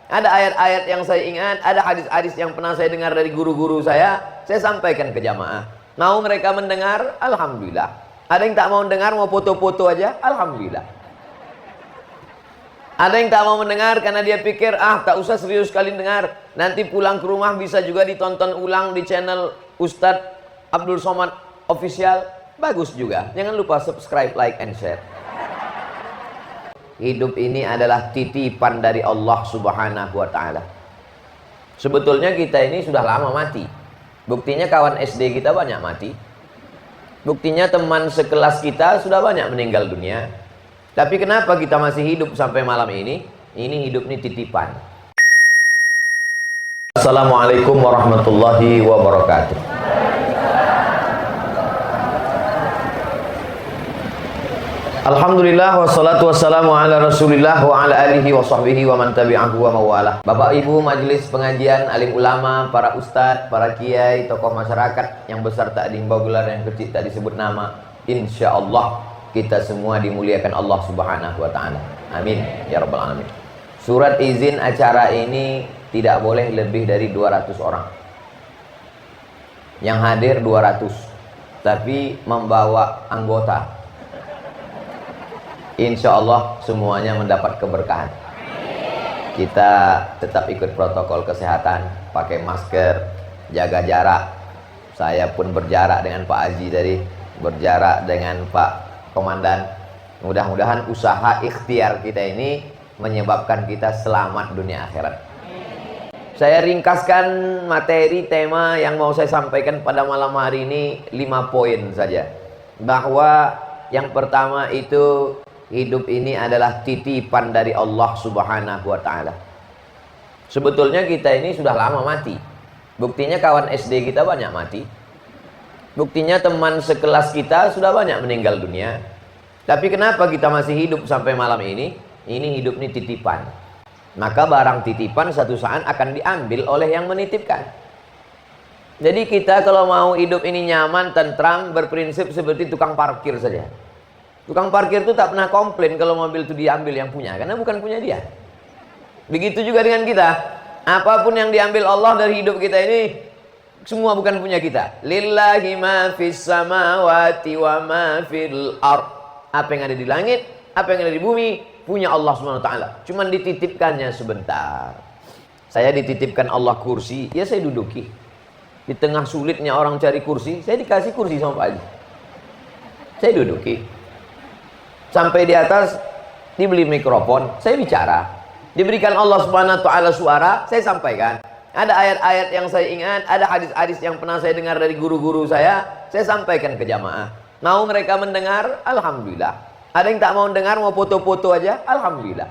Ada ayat-ayat yang saya ingat, ada hadis-hadis yang pernah saya dengar dari guru-guru saya sampaikan ke jamaah. Mau mereka mendengar, alhamdulillah. Ada yang tak mau mendengar, mau foto-foto aja, alhamdulillah. Ada yang tak mau mendengar karena dia pikir, tak usah serius sekali dengar. Nanti pulang ke rumah bisa juga ditonton ulang di channel Ustadz Abdul Somad Official. Bagus juga. Jangan lupa subscribe, like, and share. Hidup ini adalah titipan dari Allah Subhanahu wa Ta'ala. Sebetulnya kita ini sudah lama mati. Buktinya kawan SD kita banyak mati. Buktinya teman sekelas kita sudah banyak meninggal dunia. Tapi kenapa kita masih hidup sampai malam ini? Ini hidup ini titipan. Assalamualaikum warahmatullahi wabarakatuh. Alhamdulillah wassalatu wassalamu ala rasulillah wa ala alihi wa sahbihi wa man tabi'ahu wa mawalah. Bapak ibu majelis pengajian, alim ulama, para ustadz, para kiai, tokoh masyarakat yang besar tak dihimbau gelar, yang kecil tak disebut nama. Insya Allah kita semua dimuliakan Allah Subhanahu wa Ta'ala. Amin ya rabbal alamin. Surat izin acara ini tidak boleh lebih dari 200 orang. Yang hadir 200, tapi membawa anggota. Insya Allah semuanya mendapat keberkahan. Kita tetap ikut protokol kesehatan, pakai masker, jaga jarak. Saya pun berjarak dengan Pak Haji tadi, berjarak dengan Pak Komandan. Mudah-mudahan usaha ikhtiar kita ini menyebabkan kita selamat dunia akhirat. Saya ringkaskan materi tema yang mau saya sampaikan pada malam hari ini 5 poin saja. Bahwa yang pertama itu, hidup ini adalah titipan dari Allah Subhanahu wa Ta'ala. Sebetulnya kita ini sudah lama mati. Buktinya kawan SD kita banyak mati. Buktinya teman sekelas kita sudah banyak meninggal dunia. Tapi kenapa kita masih hidup sampai malam ini? Ini hidup ini titipan. Maka barang titipan satu saat akan diambil oleh yang menitipkan. Jadi kita kalau mau hidup ini nyaman, tentram, berprinsip seperti tukang parkir saja. Tukang parkir itu tak pernah komplain kalau mobil itu diambil yang punya, karena bukan punya dia. Begitu juga dengan kita. Apapun yang diambil Allah dari hidup kita ini, semua bukan punya kita. Lillahi ma fis samawati wa ma fil ard. Apa yang ada di langit, apa yang ada di bumi, punya Allah Subhanahu wa Ta'ala. Cuman dititipkannya sebentar. Saya dititipkan Allah kursi, ya saya duduki. Di tengah sulitnya orang cari kursi, saya dikasih kursi sama Pak Haji. Saya duduki. Sampai di atas dibeli mikrofon, saya bicara. Diberikan Allah Subhanahu wa Ta'ala suara, saya sampaikan. Ada ayat-ayat yang saya ingat, ada hadis-hadis yang pernah saya dengar dari guru-guru saya sampaikan ke jamaah. Mau mereka mendengar, alhamdulillah. Ada yang tak mau mendengar, mau foto-foto aja, alhamdulillah.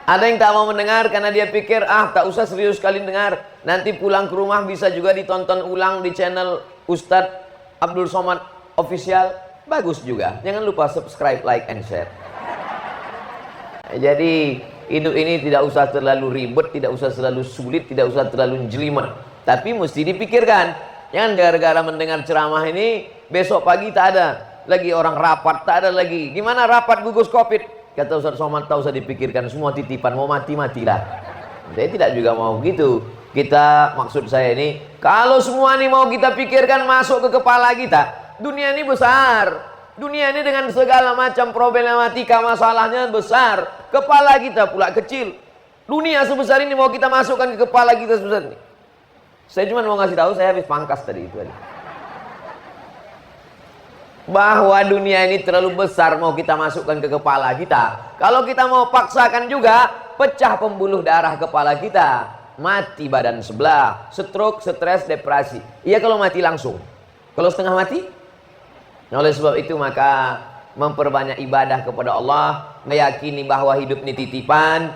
Ada yang tak mau mendengar karena dia pikir, tak usah serius sekali dengar. Nanti pulang ke rumah bisa juga ditonton ulang di channel Ustadz Abdul Somad Official. Bagus juga. Jangan lupa subscribe, like, and share. Jadi hidup ini tidak usah terlalu ribet, tidak usah terlalu sulit, tidak usah terlalu jelimet. Tapi mesti dipikirkan. Jangan gara-gara mendengar ceramah ini, besok pagi tak ada lagi orang rapat, tak ada lagi. Gimana rapat gugus COVID? Kata Ustaz Somad, tak usah dipikirkan, semua titipan, mau mati-matilah. Saya tidak juga mau begitu. Kita, maksud saya ini, kalau semua ini mau kita pikirkan masuk ke kepala kita, dunia ini besar. Dunia ini dengan segala macam problematika masalahnya besar. Kepala kita pula kecil. Dunia sebesar ini mau kita masukkan ke kepala kita sebesar ini. Saya cuma mau ngasih tahu, saya habis pangkas tadi itu tadi. Bahwa dunia ini terlalu besar mau kita masukkan ke kepala kita. Kalau kita mau paksakan juga, pecah pembuluh darah kepala kita. Mati badan sebelah, stroke, stres, depresi. Iya kalau mati langsung. Kalau setengah mati? Nah, oleh sebab itu maka memperbanyak ibadah kepada Allah, meyakini bahwa hidup ini titipan.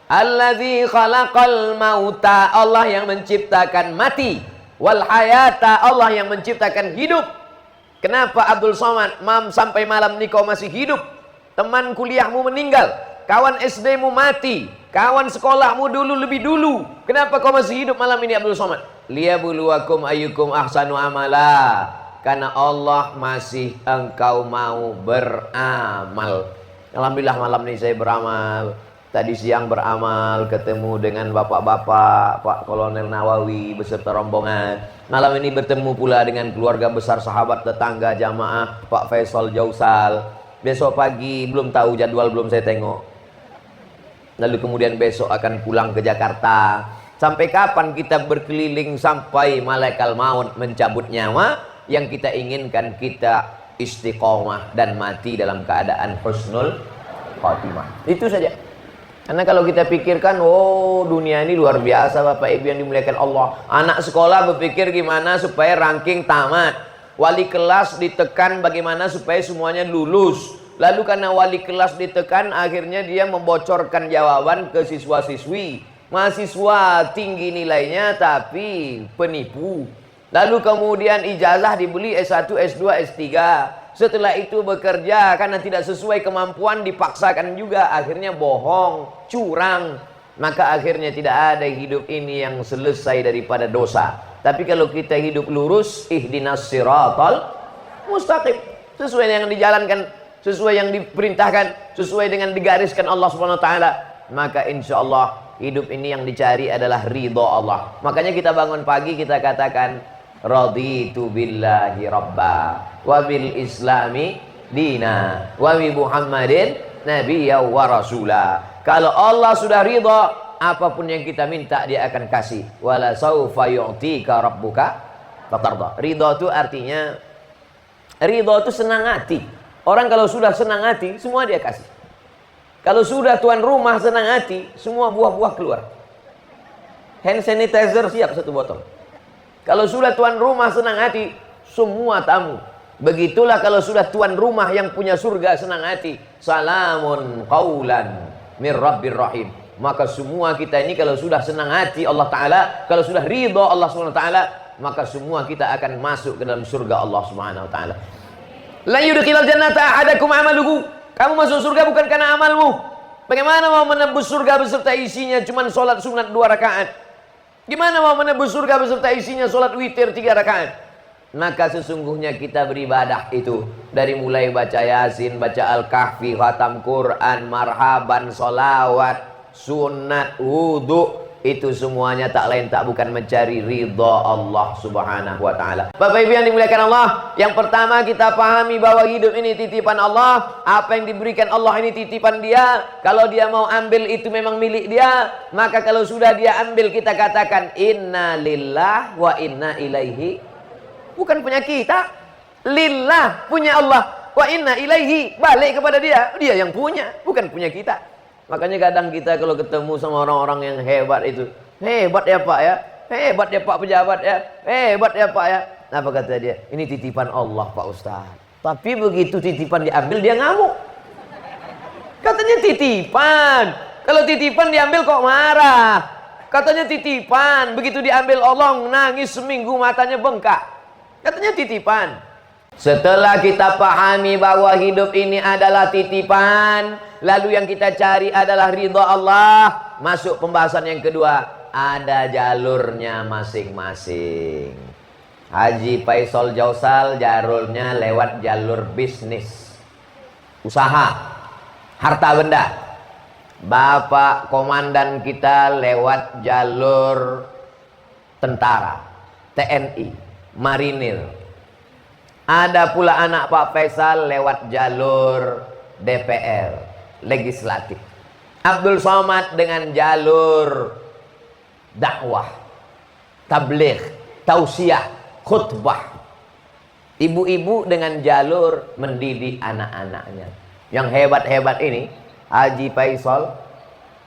Allazi khalaqal mauta, Allah yang menciptakan mati, wal hayata, Allah yang menciptakan hidup. Kenapa Abdul Somad sampai malam ini kau masih hidup? Teman kuliahmu meninggal, kawan SD-mu mati, kawan sekolahmu dulu lebih dulu. Kenapa kau masih hidup malam ini Abdul Somad? Liyabluwakum ayyukum ahsanu amala. Karena Allah masih engkau mau beramal. Alhamdulillah malam ini saya beramal. Tadi siang beramal, ketemu dengan bapak-bapak, Pak Kolonel Nawawi beserta rombongan. Malam ini bertemu pula dengan keluarga besar sahabat tetangga jamaah, Pak Faisal Jausal. Besok pagi belum tahu jadwal, belum saya tengok. Lalu kemudian besok akan pulang ke Jakarta. Sampai kapan kita berkeliling sampai malaikat maut mencabut nyawa? Yang kita inginkan kita istiqomah dan mati dalam keadaan husnul khatimah. Itu saja. Karena kalau kita pikirkan, oh dunia ini luar biasa Bapak Ibu yang dimuliakan Allah. Anak sekolah berpikir gimana supaya ranking tamat. Wali kelas ditekan bagaimana supaya semuanya lulus. Lalu karena wali kelas ditekan, akhirnya dia membocorkan jawaban ke siswa-siswi. Mahasiswa tinggi nilainya tapi penipu. Lalu kemudian ijazah dibeli S1, S2, S3. Setelah itu bekerja karena tidak sesuai kemampuan dipaksakan juga, akhirnya bohong, curang. Maka akhirnya tidak ada hidup ini yang selesai daripada dosa. Tapi kalau kita hidup lurus, ihdinas siratal mustaqim, sesuai yang dijalankan, sesuai yang diperintahkan, sesuai dengan digariskan Allah Subhanahu wa taala, maka insya Allah hidup ini yang dicari adalah ridho Allah. Makanya kita bangun pagi kita katakan raditu billahi rabba wa bil islami dina wa bi Muhammadin nabiyya wa rasula. Kalau Allah sudah ridha, apapun yang kita minta dia akan kasih. Wala saufa yu'tika rabbuka fatarda. Ridha itu artinya, ridha itu senang hati. Orang kalau sudah senang hati, semua dia kasih. Kalau sudah tuan rumah senang hati, semua buah-buah keluar. Hand sanitizer siap 1 botol. Kalau sudah tuan rumah senang hati, semua tamu. Begitulah kalau sudah tuan rumah yang punya surga senang hati. Salamun qaulan mir rabbir rahim. Maka semua kita ini kalau sudah senang hati Allah Ta'ala, kalau sudah ridha Allah Subhanahu wa ta'ala, maka semua kita akan masuk ke dalam surga Allah Subhanahu wa ta'ala. La yudkhilal jannata ahadakum amaluhu. Kamu masuk surga bukan karena amalmu. Bagaimana mau menembus surga beserta isinya cuman sholat sunat 2 rakaat? Gimana mau menembus surga beserta isinya sholat witir 3 rakaat? Maka sesungguhnya kita beribadah itu dari mulai baca Yasin, baca Al-Kahfi, khatam Quran, marhaban, sholawat, sunat, wudhu, itu semuanya tak lain tak bukan mencari ridha Allah Subhanahu wa ta'ala. Bapak Ibu yang dimuliakan Allah, yang pertama kita pahami bahwa hidup ini titipan Allah. Apa yang diberikan Allah ini titipan dia. Kalau dia mau ambil itu memang milik dia. Maka kalau sudah dia ambil, kita katakan inna lillah wa inna ilaihi. Bukan punya kita, lillah, punya Allah, wa inna ilaihi, balik kepada dia. Dia yang punya, bukan punya kita. Makanya kadang kita kalau ketemu sama orang-orang yang hebat itu, hebat ya Pak ya, hebat ya Pak pejabat ya, hebat ya Pak ya. Apa kata dia? Ini titipan Allah Pak Ustaz. Tapi begitu titipan diambil dia ngamuk. Katanya titipan. Kalau titipan diambil kok marah. Katanya titipan. Begitu diambil Allah nangis seminggu matanya bengkak. Katanya titipan. Setelah kita pahami bahwa hidup ini adalah titipan, lalu yang kita cari adalah ridha Allah, masuk pembahasan yang kedua, ada jalurnya masing-masing. Haji Faisal Jausal jalurnya lewat jalur bisnis, usaha, harta benda. Bapak komandan kita lewat jalur tentara, TNI, marinir. Ada pula anak Pak Faisal lewat jalur DPR, legislatif. Abdul Somad dengan jalur dakwah, tabligh, tausiah, khutbah. Ibu-ibu dengan jalur mendidik anak-anaknya. Yang hebat-hebat ini, Haji Faisal,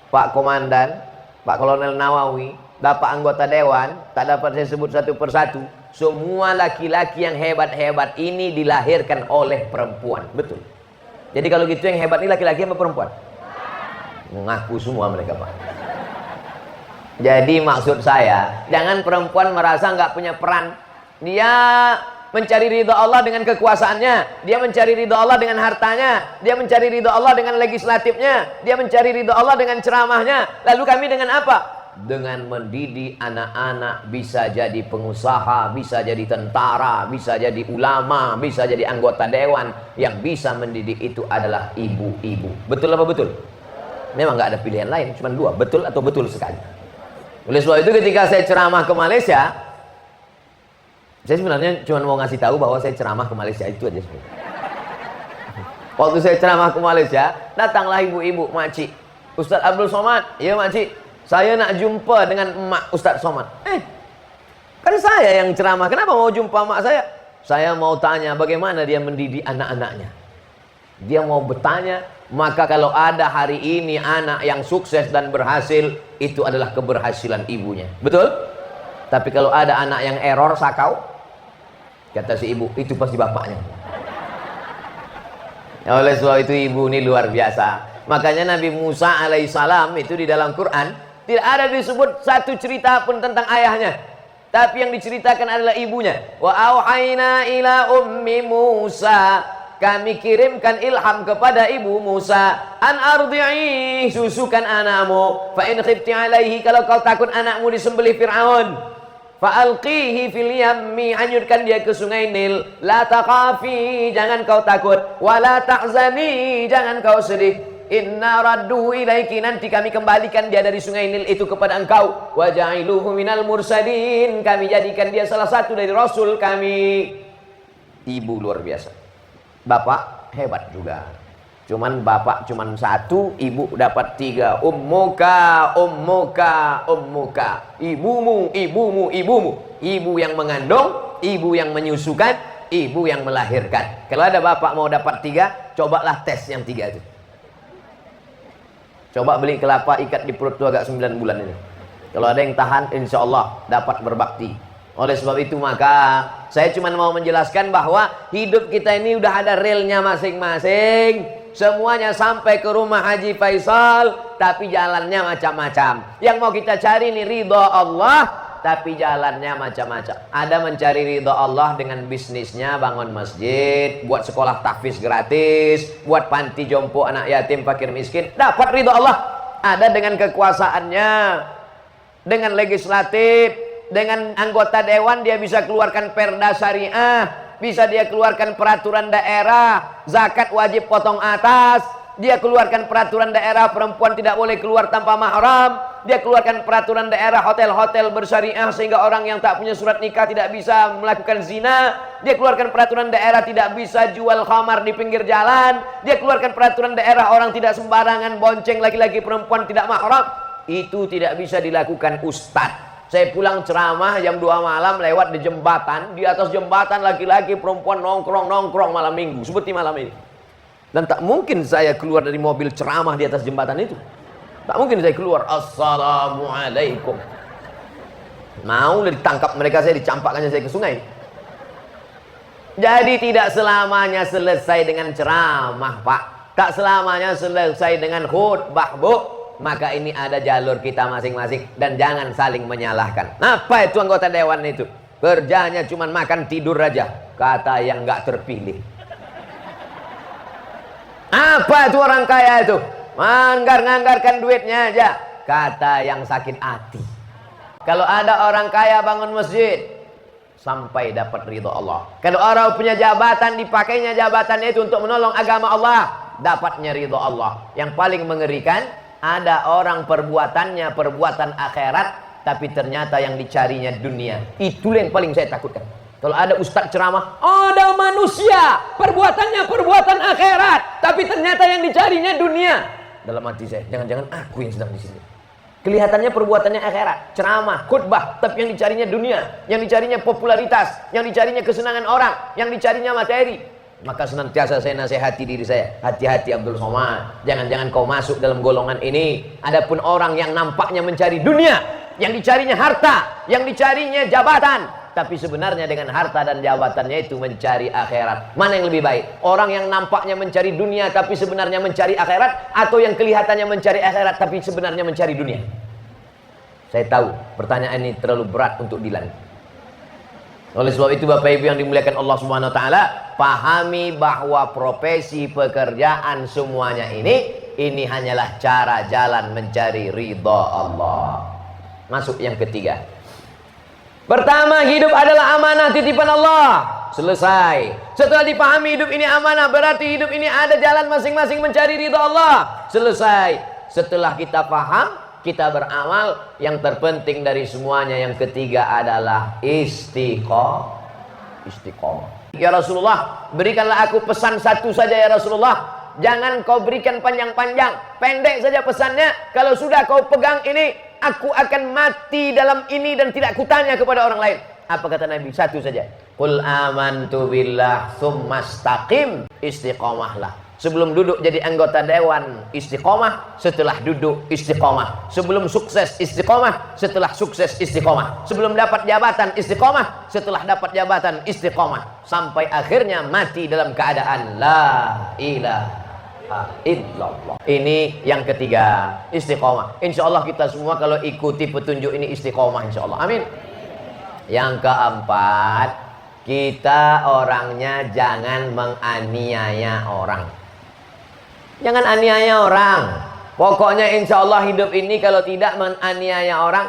Pak Komandan, Pak Kolonel Nawawi, Bapak anggota dewan, tak dapat saya sebut satu persatu. Semua laki-laki yang hebat-hebat ini dilahirkan oleh perempuan. Betul. Jadi kalau gitu yang hebat ini laki-laki apa perempuan? Mengaku semua mereka Pak. Jadi maksud saya, jangan perempuan merasa nggak punya peran. Dia mencari ridha Allah dengan kekuasaannya, dia mencari ridha Allah dengan hartanya, dia mencari ridha Allah dengan legislatifnya, dia mencari ridha Allah dengan ceramahnya. Lalu kami dengan apa? Dengan mendidik anak-anak bisa jadi pengusaha, bisa jadi tentara, bisa jadi ulama, bisa jadi anggota dewan. Yang bisa mendidik itu adalah ibu-ibu. Betul apa betul? Memang nggak ada pilihan lain, cuma dua, betul atau betul sekali. Oleh sebab itu ketika saya ceramah ke Malaysia, saya sebenarnya cuma mau ngasih tahu bahwa saya ceramah ke Malaysia, itu aja sebenarnya. Waktu saya ceramah ke Malaysia, datanglah ibu-ibu, makcik, Ustaz Abdul Somad, iya makcik, saya nak jumpa dengan emak Ustaz Somad. Kan saya yang ceramah, kenapa mau jumpa emak saya? Saya mau tanya bagaimana dia mendidik anak-anaknya. Dia mau bertanya, maka kalau ada hari ini anak yang sukses dan berhasil, itu adalah keberhasilan ibunya. Betul? Tapi kalau ada anak yang error, sakau, kata si ibu, itu pasti bapaknya. Oleh sebab itu ibu ini luar biasa. Makanya Nabi Musa alaihissalam itu di dalam Quran tidak ada disebut satu cerita pun tentang ayahnya, tapi yang diceritakan adalah ibunya. Wa auhayna ila ummi Musa, kami kirimkan ilham kepada ibu Musa, an ardi'i, susukan anakmu, fa in khifti alaihi, kalau kau takut anakmu disembelih Fir'aun, fa alqihi fil yammi, hanyutkan dia ke sungai Nil, la taqafi, jangan kau takut, wa la tahzani, jangan kau sedih, inna raddu ilaiki, nanti kami kembalikan dia dari sungai Nil itu kepada engkau, wa ja'iluhu minal mursalin, kami jadikan dia salah satu dari rasul kami. Ibu luar biasa. Bapak hebat juga. Cuman bapak cuman satu, ibu dapat tiga. Ummuka, ummuka, ummuka. Ibumu, ibumu, ibumu. Ibu yang mengandung, ibu yang menyusukan, ibu yang melahirkan. Kalau ada bapak mau dapat tiga, cobalah tes yang tiga itu. Coba beli kelapa, ikat di perut tuh agak 9 bulan ini. Kalau ada yang tahan, insya Allah dapat berbakti. Oleh sebab itu maka saya cuma mau menjelaskan bahwa hidup kita ini udah ada realnya masing-masing. Semuanya sampai ke rumah Haji Faisal, tapi jalannya macam-macam. Yang mau kita cari ini ridha Allah, tapi jalannya macam-macam. Ada mencari ridha Allah dengan bisnisnya, bangun masjid, buat sekolah tahfiz gratis, buat panti jompo anak yatim fakir miskin, dapat ridha Allah. Ada dengan kekuasaannya, dengan legislatif, dengan anggota dewan dia bisa keluarkan perda syariah, bisa dia keluarkan peraturan daerah, zakat wajib potong atas, dia keluarkan peraturan daerah perempuan tidak boleh keluar tanpa mahram, dia keluarkan peraturan daerah hotel-hotel bersyariah sehingga orang yang tak punya surat nikah tidak bisa melakukan zina, dia keluarkan peraturan daerah tidak bisa jual khamar di pinggir jalan, dia keluarkan peraturan daerah orang tidak sembarangan bonceng laki-laki perempuan tidak mahram. Itu tidak bisa dilakukan ustadz. Saya pulang ceramah jam 2 malam lewat di jembatan, di atas jembatan laki-laki perempuan nongkrong malam minggu seperti malam ini. Dan tak mungkin saya keluar dari mobil ceramah di atas jembatan itu. Tak mungkin saya keluar assalamualaikum. Mau ditangkap mereka, saya dicampakkannya saya ke sungai. Jadi tidak selamanya selesai dengan ceramah, Pak. Tak selamanya selesai dengan khutbah, Bu. Maka ini ada jalur kita masing-masing dan jangan saling menyalahkan. Apa itu anggota dewan itu? Kerjanya cuma makan tidur aja, kata yang nggak terpilih. Apa itu orang kaya itu? Nganggarkan duitnya aja, kata yang sakit hati. Kalau ada orang kaya bangun masjid, sampai dapat ridho Allah. Kalau orang punya jabatan, dipakainya jabatannya itu untuk menolong agama Allah, dapatnya ridho Allah. Yang paling mengerikan, ada orang perbuatannya perbuatan akhirat, tapi ternyata yang dicarinya dunia. Itulah yang paling saya takutkan. Kalau ada ustadz ceramah, ada manusia perbuatannya perbuatan akhirat, tapi ternyata yang dicarinya dunia. Dalam hati saya, jangan-jangan aku yang sedang di sini. Kelihatannya perbuatannya akhirat, ceramah, khutbah, tapi yang dicarinya dunia, yang dicarinya popularitas, yang dicarinya kesenangan orang, yang dicarinya materi. Maka senantiasa saya nasihati diri saya, hati-hati Abdul Somad, jangan-jangan kau masuk dalam golongan ini. Adapun orang yang nampaknya mencari dunia, yang dicarinya harta, yang dicarinya jabatan, tapi sebenarnya dengan harta dan jabatannya itu mencari akhirat. Mana yang lebih baik? Orang yang nampaknya mencari dunia tapi sebenarnya mencari akhirat, atau yang kelihatannya mencari akhirat tapi sebenarnya mencari dunia? Saya tahu pertanyaan ini terlalu berat untuk Dilan. Oleh sebab itu Bapak Ibu yang dimuliakan Allah Subhanahu wa taala, pahami bahwa profesi pekerjaan semuanya ini hanyalah cara jalan mencari ridha Allah. Masuk yang ketiga. Pertama, hidup adalah amanah titipan Allah. Selesai. Setelah dipahami hidup ini amanah, berarti hidup ini ada jalan masing-masing mencari ridha Allah. Selesai. Setelah kita paham, kita beramal. Yang terpenting dari semuanya, yang ketiga adalah istiqomah. Ya Rasulullah, berikanlah aku pesan satu saja ya Rasulullah. Jangan kau berikan panjang-panjang, pendek saja pesannya. Kalau sudah kau pegang ini, aku akan mati dalam ini dan tidak kutanya kepada orang lain. Apa kata Nabi? Satu saja. Qul amantu billah tsumastaqim. Istiqomahlah. Sebelum duduk jadi anggota dewan, istiqomah. Setelah duduk, istiqomah. Sebelum sukses, istiqomah. Setelah sukses, istiqomah. Sebelum dapat jabatan, istiqomah. Setelah dapat jabatan, istiqomah. Sampai akhirnya mati dalam keadaan la ilaha illallah. Ini yang ketiga, istiqomah. Insya Allah kita semua kalau ikuti petunjuk ini istiqomah, insya Allah. Amin. Yang keempat, kita orangnya jangan menganiaya orang. Jangan aniaya orang. Pokoknya insya Allah hidup ini kalau tidak menganiaya orang.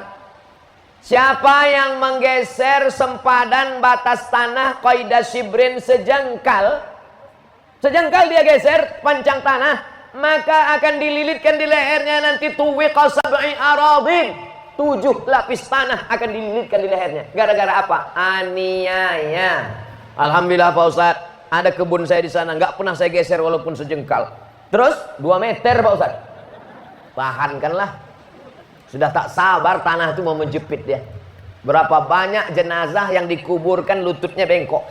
Siapa yang menggeser sempadan batas tanah qaidah shibrin sejengkal dia geser pancang tanah, maka akan dililitkan di lehernya nanti tuwiqa sab'i aradin. 7 lapis tanah akan dililitkan di lehernya. Gara-gara apa? Aniaya. Alhamdulillah Pak Ustadz, ada kebun saya di sana, nggak pernah saya geser walaupun sejengkal. Terus 2 meter Pak Ustadz. Tahankanlah. Sudah tak sabar tanah itu mau menjepit dia. Berapa banyak jenazah yang dikuburkan lututnya bengkok.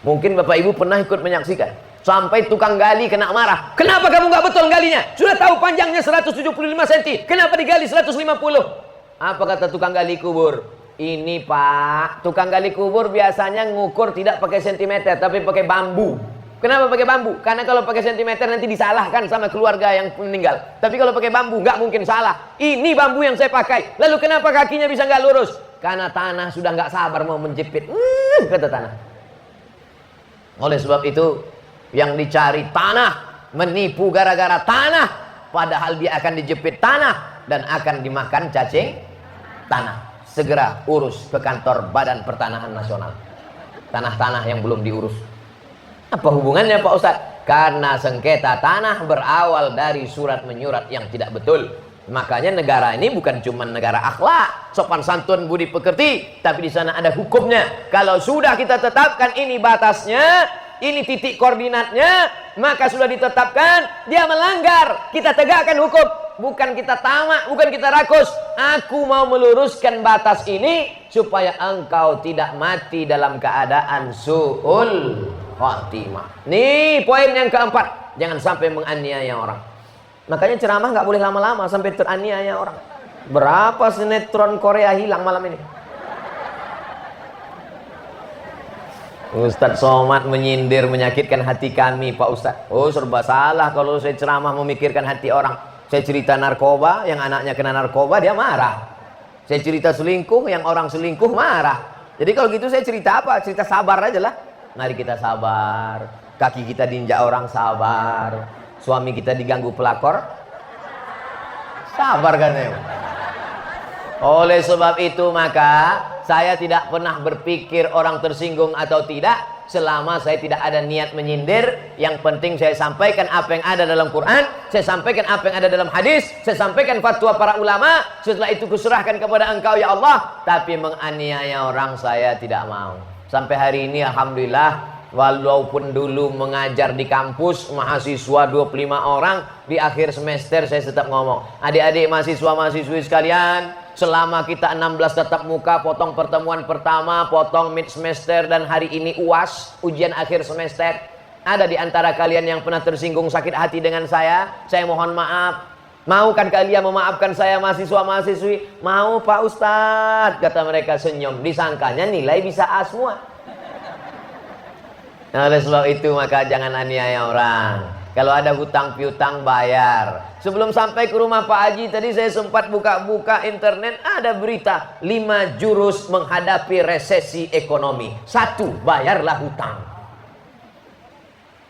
Mungkin Bapak Ibu pernah ikut menyaksikan. Sampai tukang gali kena marah. Kenapa kamu nggak betul galinya? Sudah tahu panjangnya 175 cm. Kenapa digali 150? Apa kata tukang gali kubur? Ini Pak, tukang gali kubur biasanya ngukur tidak pakai sentimeter, tapi pakai bambu. Kenapa pakai bambu? Karena kalau pakai sentimeter nanti disalahkan sama keluarga yang meninggal. Tapi kalau pakai bambu nggak mungkin salah. Ini bambu yang saya pakai. Lalu kenapa kakinya bisa nggak lurus? Karena tanah sudah nggak sabar mau menjepit. Kata tanah. Oleh sebab itu, yang dicari tanah, menipu gara-gara tanah, padahal dia akan dijepit tanah dan akan dimakan cacing tanah. Segera urus ke kantor Badan Pertanahan Nasional. Tanah-tanah yang belum diurus. Apa hubungannya Pak Ustadz? Karena sengketa tanah berawal dari surat menyurat yang tidak betul. Makanya negara ini bukan cuma negara akhlak, sopan santun, budi pekerti, tapi di sana ada hukumnya. Kalau sudah kita tetapkan ini batasnya, ini titik koordinatnya, maka sudah ditetapkan, dia melanggar, kita tegakkan hukum. Bukan kita tamak, bukan kita rakus. Aku mau meluruskan batas ini supaya engkau tidak mati dalam keadaan su'ul khatimah. Nih poin yang keempat, jangan sampai menganiaya orang. Makanya ceramah nggak boleh lama-lama sampai teraniaya orang. Berapa sinetron Korea hilang malam ini? Ustadz Somad menyindir menyakitkan hati kami Pak Ustadz. Oh serba salah kalau saya ceramah memikirkan hati orang. Saya cerita narkoba, yang anaknya kena narkoba dia marah. Saya cerita selingkuh, yang orang selingkuh marah. Jadi kalau gitu saya cerita apa? Cerita sabar aja lah. Mari kita sabar. Kaki kita diinjak orang, sabar. Suami kita diganggu pelakor, sabar kan ya. Oleh sebab itu maka saya tidak pernah berpikir orang tersinggung atau tidak, selama saya tidak ada niat menyindir. Yang penting saya sampaikan apa yang ada dalam Quran, saya sampaikan apa yang ada dalam hadis, saya sampaikan fatwa para ulama. Setelah itu kuserahkan kepada engkau ya Allah. Tapi menganiaya orang saya tidak mau. Sampai hari ini alhamdulillah, walaupun dulu mengajar di kampus mahasiswa 25 orang, di akhir semester saya tetap ngomong, adik-adik mahasiswa-mahasiswi sekalian, selama kita 16 tatap muka, potong pertemuan pertama, potong mid semester, dan hari ini UAS, ujian akhir semester, ada di antara kalian yang pernah tersinggung sakit hati dengan saya mohon maaf. Mau kan kalian memaafkan saya mahasiswa-mahasiswi? Mau Pak Ustadz, kata mereka senyum. Disangkanya nilai bisa A semua. Oleh sebab itu maka jangan aniaya orang. Kalau ada hutang piutang bayar. Sebelum sampai ke rumah Pak Haji tadi saya sempat buka-buka internet, ada berita 5 jurus menghadapi resesi ekonomi. 1, bayarlah hutang.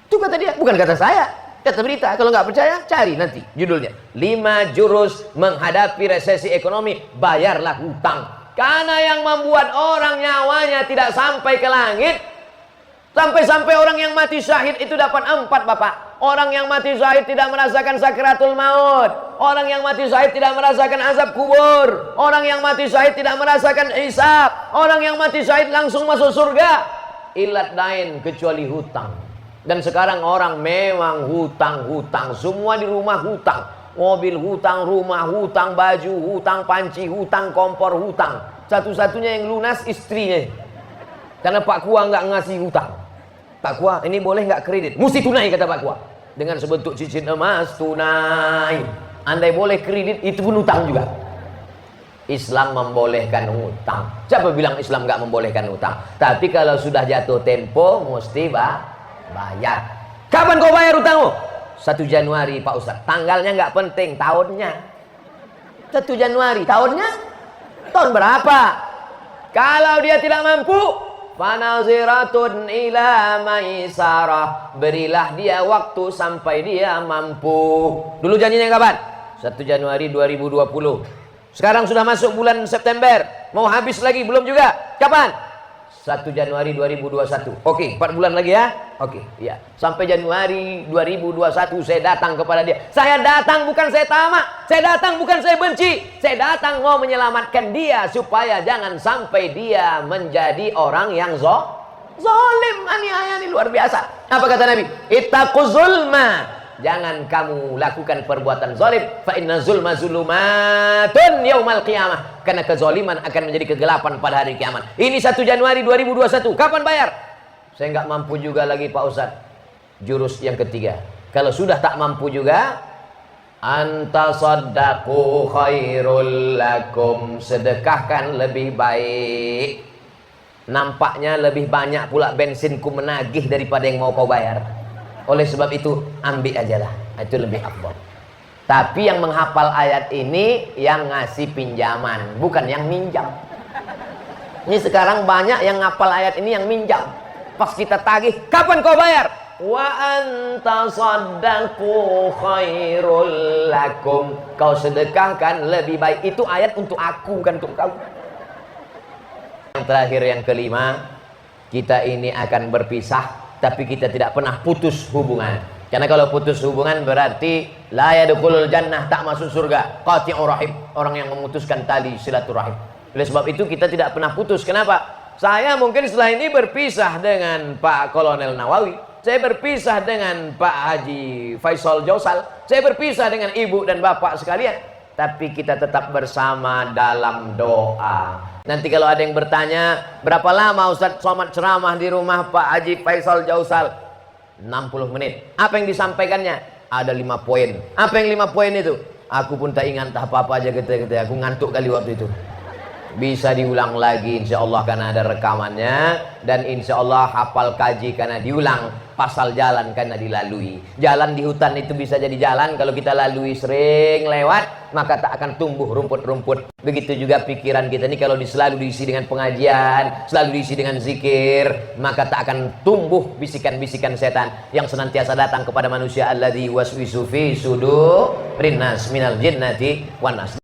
Itu kata dia, bukan kata saya, kata berita. Kalau nggak percaya cari nanti judulnya. 5 jurus menghadapi resesi ekonomi, bayarlah hutang. Karena yang membuat orang nyawanya tidak sampai ke langit, sampai-sampai orang yang mati syahid itu dapat 4 Bapak. Orang yang mati syahid tidak merasakan sakratul maut. Orang yang mati syahid tidak merasakan azab kubur. Orang yang mati syahid tidak merasakan hisab. Orang yang mati syahid langsung masuk surga. Ilat lain kecuali hutang. Dan sekarang orang memang hutang-hutang. Semua di rumah hutang. Mobil hutang, rumah hutang, baju hutang, panci hutang, kompor hutang. Satu-satunya yang lunas istrinya. Karena Pak Kua nggak ngasih hutang. Pak Kua, ini boleh nggak kredit? Mesti tunai, kata Pak Kua. Dengan sebentuk cincin emas, tunai. Andai boleh kredit, itu pun hutang juga. Islam membolehkan hutang. Siapa bilang Islam nggak membolehkan hutang? Tapi kalau sudah jatuh tempo, mesti bayar. Kapan kau bayar hutangmu? 1 Januari Pak Ustadz. Tanggalnya nggak penting, tahunnya. 1 Januari, tahunnya? Tahun berapa? Kalau dia tidak mampu, fanaziratun ila maisarah, berilah dia waktu sampai dia mampu. Dulu janjinya kapan? 1 Januari 2020. Sekarang sudah masuk bulan September, mau habis lagi, belum juga. Kapan? 1 Januari 2021. Oke, 4 bulan lagi ya. Oke, ya. Sampai Januari 2021 saya datang kepada dia. Saya datang bukan saya tamak, saya datang bukan saya benci. Saya datang mau menyelamatkan dia supaya jangan sampai dia menjadi orang yang zalim. Aniaya ini luar biasa. Apa kata Nabi? Ittaquz zulma. Jangan kamu lakukan perbuatan zalim. Fa inna zulma zulumatun yaumal qiyamah. Karena kezaliman akan menjadi kegelapan pada hari kiamat. Ini 1 Januari 2021. Kapan bayar? Saya nggak mampu juga lagi Pak Ustadz. Jurus yang ketiga. Kalau sudah tak mampu juga, antasaddaqu khairul lakum. Sedekahkan lebih baik. Nampaknya lebih banyak pula bensinku menagih daripada yang mau kau bayar. Oleh sebab itu ambil aja lah, itu lebih afdal. Tapi yang menghafal ayat ini yang ngasih pinjaman, bukan yang minjam. Ini sekarang banyak yang ngapal ayat ini yang minjam. Pas kita tagih, kapan kau bayar? Wa anta saddaqu khairul lakum. Kau sedekahkan lebih baik. Itu ayat untuk aku, bukan untuk kau. Yang terakhir, yang kelima, kita ini akan berpisah, tapi kita tidak pernah putus hubungan. Karena kalau putus hubungan berarti la yadkhulul jannah, tak masuk surga. Qati'ur rahim, orang yang memutuskan tali silaturahim. Oleh sebab itu kita tidak pernah putus. Kenapa? Saya mungkin setelah ini berpisah dengan Pak Kolonel Nawawi, saya berpisah dengan Pak Haji Faisal Jausal, saya berpisah dengan ibu dan bapak sekalian, tapi kita tetap bersama dalam doa. Nanti kalau ada yang bertanya, berapa lama Ustadz Somad ceramah di rumah Pak Haji Faisal Jausal? 60 menit. Apa yang disampaikannya? Ada 5 poin. Apa yang 5 poin itu? Aku pun tak ingat apa-apa aja gitu. Aku ngantuk kali waktu itu. Bisa diulang lagi insya Allah karena ada rekamannya. Dan insya Allah hafal kaji karena diulang. Pasal jalan karena dilalui. Jalan di hutan itu bisa jadi jalan kalau kita lalui sering lewat, maka tak akan tumbuh rumput-rumput. Begitu juga pikiran kita ini kalau selalu diisi dengan pengajian, selalu diisi dengan zikir, maka tak akan tumbuh bisikan-bisikan setan yang senantiasa datang kepada manusia. Alladzi waswisu fi sudurin nas minal jinnati wan nas.